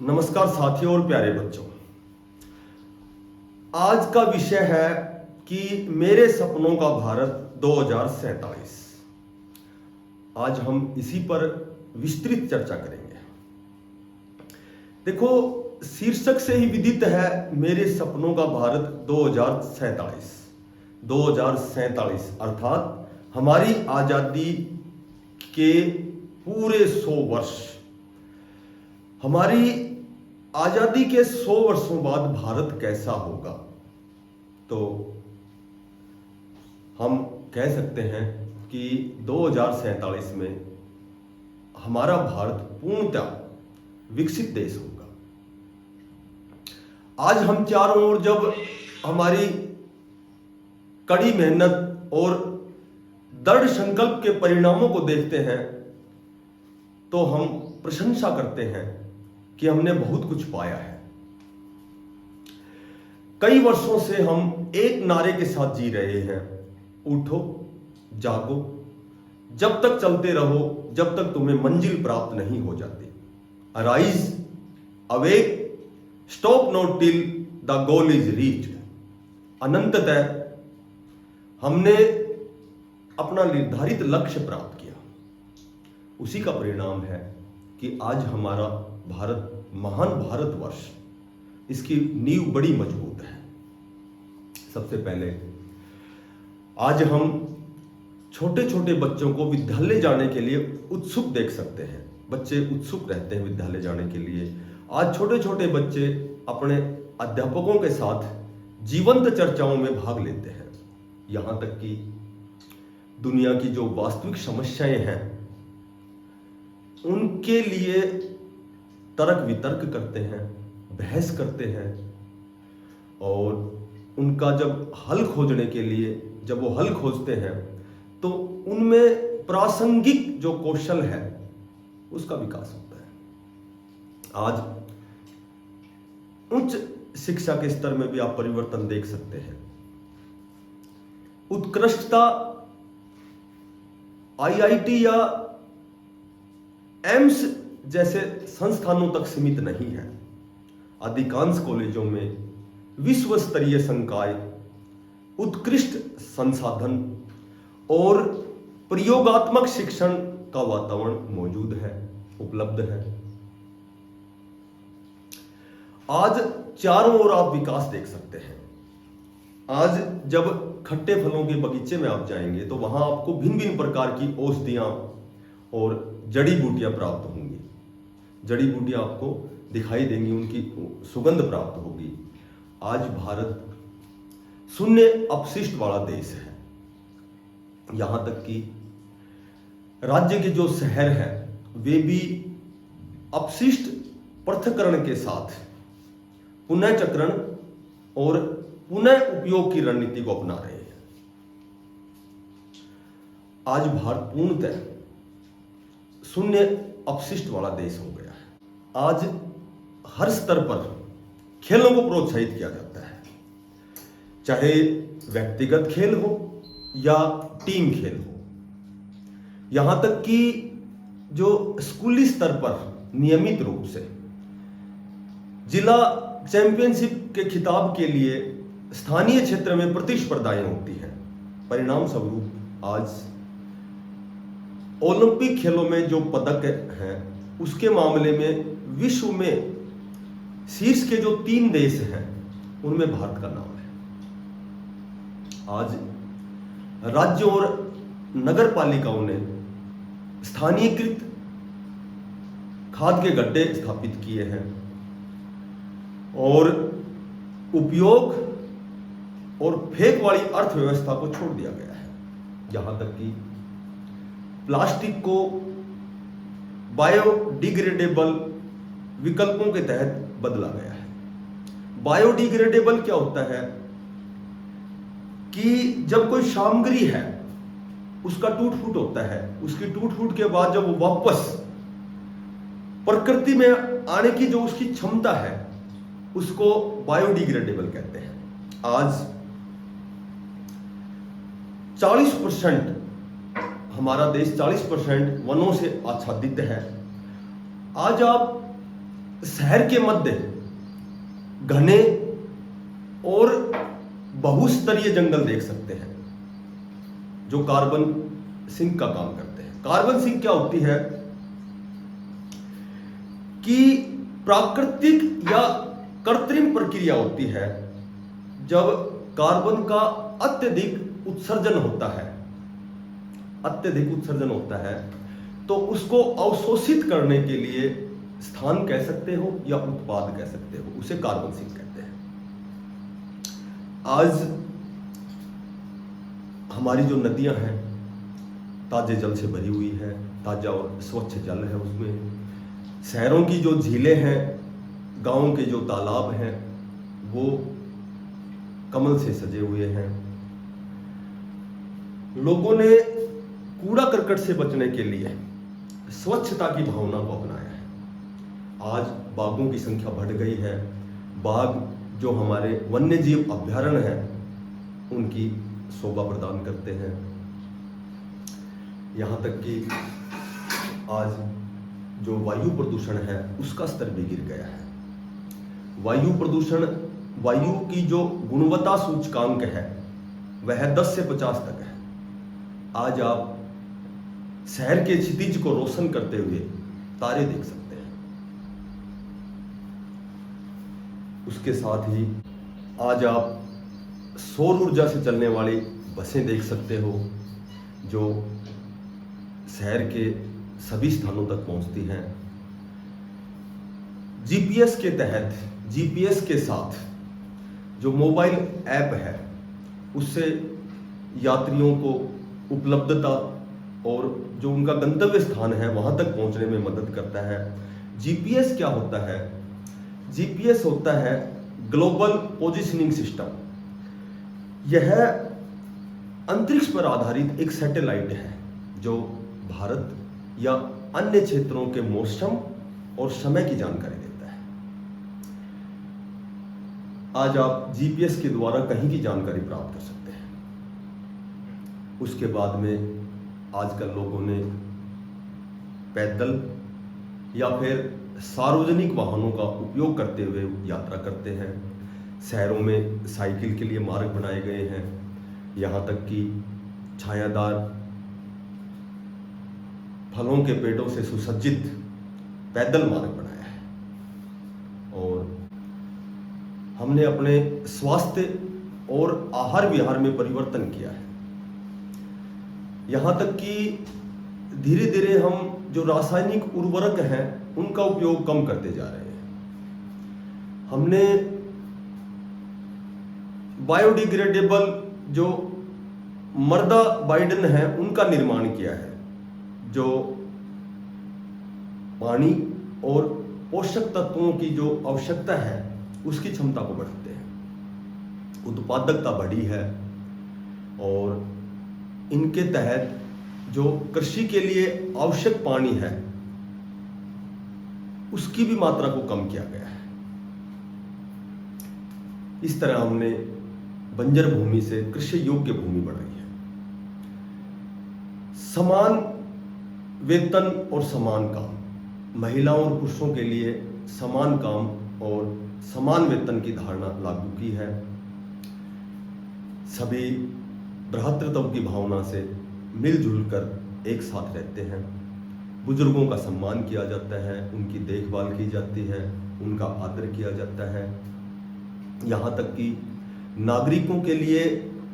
नमस्कार साथियों और प्यारे बच्चों। आज का विषय है कि मेरे सपनों का भारत 2047। आज हम इसी पर विस्तृत चर्चा करेंगे। देखो, शीर्षक से ही विदित है मेरे सपनों का भारत 2047। 2047 अर्थात हमारी आजादी के पूरे 100 वर्ष। हमारी आजादी के 100 वर्षों बाद भारत कैसा होगा, तो हम कह सकते हैं कि 2047 में हमारा भारत पूर्णतः विकसित देश होगा। आज हम चारों ओर जब हमारी कड़ी मेहनत और दृढ़ संकल्प के परिणामों को देखते हैं तो हम प्रशंसा करते हैं कि हमने बहुत कुछ पाया है। कई वर्षों से हम एक नारे के साथ जी रहे हैं, उठो जागो, जब तक चलते रहो जब तक तुम्हें मंजिल प्राप्त नहीं हो जाती। Arise, awake, stop not till the goal is reached. अनंततः हमने अपना निर्धारित लक्ष्य प्राप्त किया। उसी का परिणाम है कि आज हमारा भारत, महान भारतवर्ष, इसकी नींव बड़ी मजबूत है। सबसे पहले आज हम छोटे छोटे बच्चों को विद्यालय जाने के लिए उत्सुक देख सकते हैं। बच्चे उत्सुक रहते हैं विद्यालय जाने के लिए। आज छोटे छोटे बच्चे अपने अध्यापकों के साथ जीवंत चर्चाओं में भाग लेते हैं। यहां तक कि दुनिया की जो वास्तविक समस्याएं हैं उनके लिए तर्क वितर्क करते हैं, बहस करते हैं, और उनका जब हल खोजने के लिए जब वो हल खोजते हैं तो उनमें प्रासंगिक जो कौशल है उसका विकास होता है। आज उच्च शिक्षा के स्तर में भी आप परिवर्तन देख सकते हैं। उत्कृष्टता आईआईटी या एम्स जैसे संस्थानों तक सीमित नहीं है। अधिकांश कॉलेजों में विश्व स्तरीय संकाय, उत्कृष्ट संसाधन और प्रयोगात्मक शिक्षण का वातावरण मौजूद है, उपलब्ध है। आज चारों ओर आप विकास देख सकते हैं। आज जब खट्टे फलों के बगीचे में आप जाएंगे तो वहां आपको भिन्न भिन्न प्रकार की औषधियां और जड़ी बूटियां प्राप्त होंगी। जड़ी बूटियां आपको दिखाई देंगी, उनकी सुगंध प्राप्त होगी। आज भारत शून्य अपशिष्ट वाला देश है। यहां तक कि राज्य के जो शहर हैं वे भी अपशिष्ट पृथक्करण के साथ पुनः चक्रण और पुनः उपयोग की रणनीति को अपना रहे हैं। आज भारत पूर्णतः शून्य अपशिष्ट वाला देश हो गया है। आज हर स्तर पर खेलों को प्रोत्साहित किया जाता है, चाहे व्यक्तिगत खेल हो या टीम खेल हो। यहां तक कि जो स्कूली स्तर पर नियमित रूप से जिला चैंपियनशिप के खिताब के लिए स्थानीय क्षेत्र में प्रतिस्पर्धाएं होती हैं। परिणाम स्वरूप आज ओलंपिक खेलों में जो पदक हैं उसके मामले में विश्व में शीर्ष के जो 3 देश हैं उनमें भारत का नाम है। आज राज्यों और नगर पालिकाओं ने स्थानीयकृत खाद के गड्ढे स्थापित किए हैं और उपयोग और फेंक वाली अर्थव्यवस्था को छोड़ दिया गया है। यहां तक कि प्लास्टिक को बायोडिग्रेडेबल विकल्पों के तहत बदला गया है। बायोडिग्रेडेबल क्या होता है कि जब कोई सामग्री है उसका टूट फूट होता है, उसकी टूट फूट के बाद जब वो वापस प्रकृति में आने की जो उसकी क्षमता है उसको बायोडिग्रेडेबल कहते हैं। आज 40% हमारा देश 40% वनों से आच्छादित है। आज आप शहर के मध्य घने और बहुस्तरीय जंगल देख सकते हैं जो कार्बन सिंक का काम करते हैं। कार्बन सिंक क्या होती है कि प्राकृतिक या कृत्रिम प्रक्रिया होती है जब कार्बन का अत्यधिक उत्सर्जन होता है तो उसको अवशोषित करने के लिए स्थान कह सकते हो या उत्पाद कह सकते हो, उसे कार्बन सिंक कहते हैं। आज हमारी जो नदियां हैं ताजे जल से भरी हुई है, ताजा और स्वच्छ जल है उसमें। शहरों की जो झीलें हैं, गांवों के जो तालाब हैं वो कमल से सजे हुए हैं। लोगों ने कूड़ा करकट से बचने के लिए स्वच्छता की भावना को अपनाया है। आज बाघों की संख्या बढ़ गई है। बाघ जो हमारे वन्य जीव अभयारण्य हैं उनकी शोभा प्रदान करते हैं। यहाँ तक कि आज जो वायु प्रदूषण है उसका स्तर भी गिर गया है। वायु प्रदूषण, वायु की जो गुणवत्ता सूचकांक है वह 10 से 50 तक है। आज आप शहर के क्षितिज को रोशन करते हुए तारे देख सकते हैं। उसके साथ ही आज आप सौर ऊर्जा से चलने वाली बसें देख सकते हो जो शहर के सभी स्थानों तक पहुंचती हैं। जीपीएस के तहत, जीपीएस के साथ जो मोबाइल ऐप है उससे यात्रियों को उपलब्धता और जो उनका गंतव्य स्थान है वहां तक पहुंचने में मदद करता है। जीपीएस क्या होता है? जीपीएस होता है ग्लोबल पोजिशनिंग सिस्टम। यह अंतरिक्ष पर आधारित एक सैटेलाइट है जो भारत या अन्य क्षेत्रों के मौसम और समय की जानकारी देता है। आज आप जीपीएस के द्वारा कहीं की जानकारी प्राप्त कर सकते हैं। उसके बाद में आजकल लोगों ने पैदल या फिर सार्वजनिक वाहनों का उपयोग करते हुए यात्रा करते हैं। शहरों में साइकिल के लिए मार्ग बनाए गए हैं। यहाँ तक कि छायादार फलों के पेड़ों से सुसज्जित पैदल मार्ग बनाया है। और हमने अपने स्वास्थ्य और आहार विहार में परिवर्तन किया है। यहाँ तक कि धीरे धीरे हम जो रासायनिक उर्वरक हैं उनका उपयोग कम करते जा रहे हैं। हमने बायोडिग्रेडेबल जो मर्दा बाइडन है उनका निर्माण किया है जो पानी और पोषक तत्वों की जो आवश्यकता है उसकी क्षमता को बढ़ाते हैं। उत्पादकता बढ़ी है और इनके तहत जो कृषि के लिए आवश्यक पानी है उसकी भी मात्रा को कम किया गया है। इस तरह हमने बंजर भूमि से कृषि योग्य भूमि बनाई है। समान वेतन और समान काम, महिलाओं और पुरुषों के लिए समान काम और समान वेतन की धारणा लागू की है। सभी भ्रातृत्व की भावना से मिलजुल कर एक साथ रहते हैं। बुजुर्गों का सम्मान किया जाता है, उनकी देखभाल की जाती है, उनका आदर किया जाता है। यहाँ तक कि नागरिकों के लिए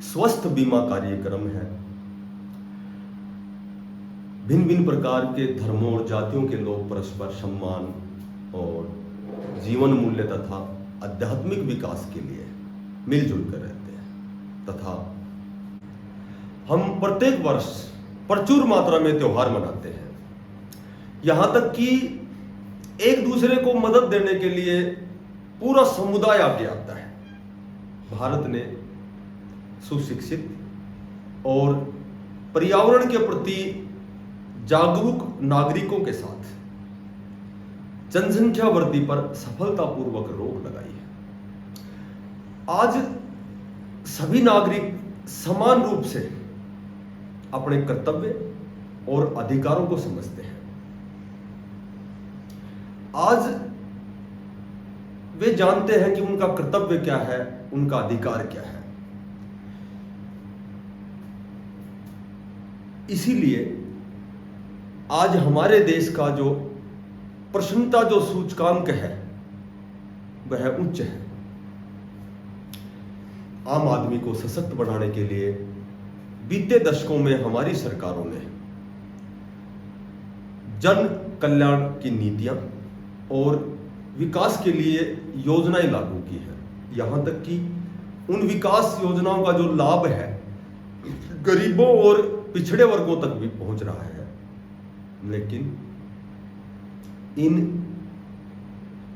स्वास्थ्य बीमा कार्यक्रम है। भिन्न भिन्न प्रकार के धर्मों और जातियों के लोग परस्पर सम्मान और जीवन मूल्य तथा आध्यात्मिक विकास के लिए मिलजुल कर रहते हैं। तथा हम प्रत्येक वर्ष प्रचुर मात्रा में त्योहार मनाते हैं। यहां तक कि एक दूसरे को मदद देने के लिए पूरा समुदाय आगे आता है। भारत ने सुशिक्षित और पर्यावरण के प्रति जागरूक नागरिकों के साथ जनसंख्या वृद्धि पर सफलतापूर्वक रोक लगाई है। आज सभी नागरिक समान रूप से अपने कर्तव्य और अधिकारों को समझते हैं। आज वे जानते हैं कि उनका कर्तव्य क्या है, उनका अधिकार क्या है। इसीलिए आज हमारे देश का जो प्रसन्नता जो सूचकांक है वह उच्च है। आम आदमी को सशक्त बनाने के लिए बीते दशकों में हमारी सरकारों ने जन कल्याण की नीतियां और विकास के लिए योजनाएं लागू की हैं। यहां तक कि उन विकास योजनाओं का जो लाभ है गरीबों और पिछड़े वर्गों तक भी पहुंच रहा है। लेकिन इन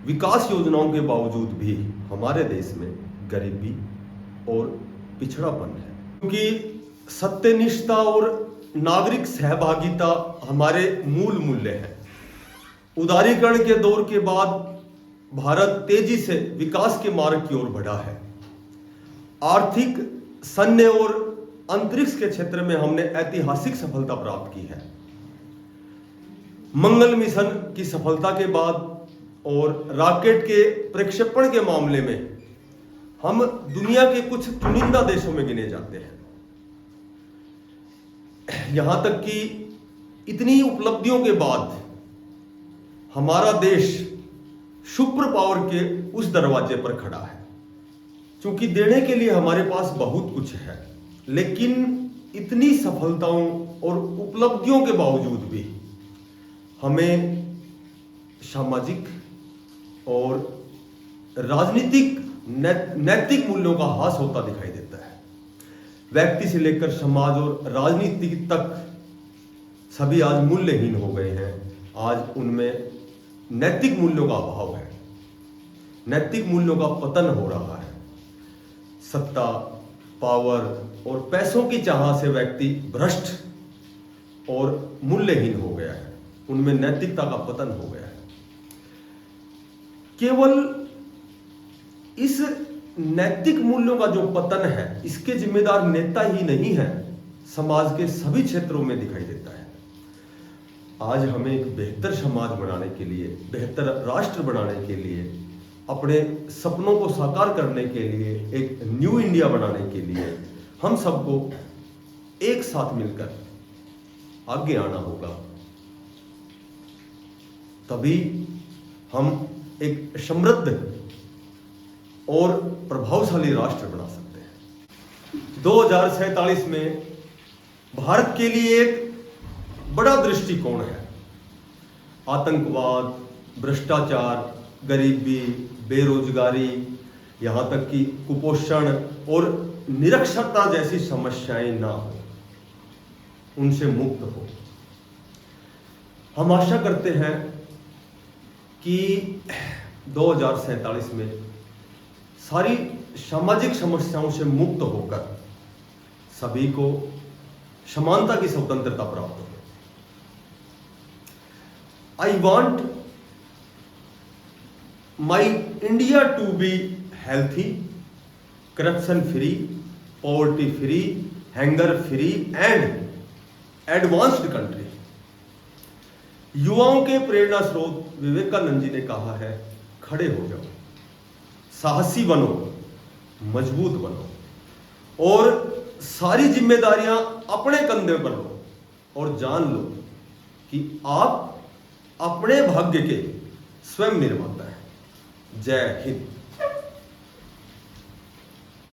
विकास योजनाओं के बावजूद भी हमारे देश में गरीबी और पिछड़ापन है, क्योंकि सत्यनिष्ठा और नागरिक सहभागिता हमारे मूल मूल्य हैं। उदारीकरण के दौर के बाद भारत तेजी से विकास के मार्ग की ओर बढ़ा है। आर्थिक, सैन्य और अंतरिक्ष के क्षेत्र में हमने ऐतिहासिक सफलता प्राप्त की है। मंगल मिशन की सफलता के बाद और रॉकेट के प्रक्षेपण के मामले में हम दुनिया के कुछ चुनिंदा देशों में गिने जाते हैं। यहां तक कि इतनी उपलब्धियों के बाद हमारा देश सुपर पावर के उस दरवाजे पर खड़ा है, क्योंकि देने के लिए हमारे पास बहुत कुछ है। लेकिन इतनी सफलताओं और उपलब्धियों के बावजूद भी हमें सामाजिक और राजनीतिक नैतिक मूल्यों का ह्रास होता दिखाई देता है। व्यक्ति से लेकर समाज और राजनीति तक सभी आज मूल्यहीन हो गए हैं। आज उनमें नैतिक मूल्यों का अभाव है, नैतिक मूल्यों का पतन हो रहा है। सत्ता, पावर और पैसों की चाह से व्यक्ति भ्रष्ट और मूल्यहीन हो गया है, उनमें नैतिकता का पतन हो गया है। केवल इस नैतिक मूल्यों का जो पतन है, इसके जिम्मेदार नेता ही नहीं है, समाज के सभी क्षेत्रों में दिखाई देता है। आज हमें एक बेहतर समाज बनाने के लिए, बेहतर राष्ट्र बनाने के लिए, अपने सपनों को साकार करने के लिए, एक न्यू इंडिया बनाने के लिए हम सबको एक साथ मिलकर आगे आना होगा। तभी हम एक समृद्ध और प्रभावशाली राष्ट्र बना सकते हैं। 2047 में भारत के लिए एक बड़ा दृष्टिकोण है। आतंकवाद, भ्रष्टाचार, गरीबी, बेरोजगारी, यहां तक कि कुपोषण और निरक्षरता जैसी समस्याएं ना हो, उनसे मुक्त हो। हम आशा करते हैं कि 2047 में सारी सामाजिक समस्याओं से मुक्त होकर सभी को समानता की स्वतंत्रता प्राप्त हो। I want my India to be healthy, corruption free, poverty free, hunger free and advanced country। युवाओं के प्रेरणा स्रोत विवेकानंद जी ने कहा है, खड़े हो जाओ, साहसी बनो, मजबूत बनो और सारी जिम्मेदारियां अपने कंधे पर लो और जान लो कि आप अपने भाग्य के स्वयं निर्माता हैं। जय हिंद।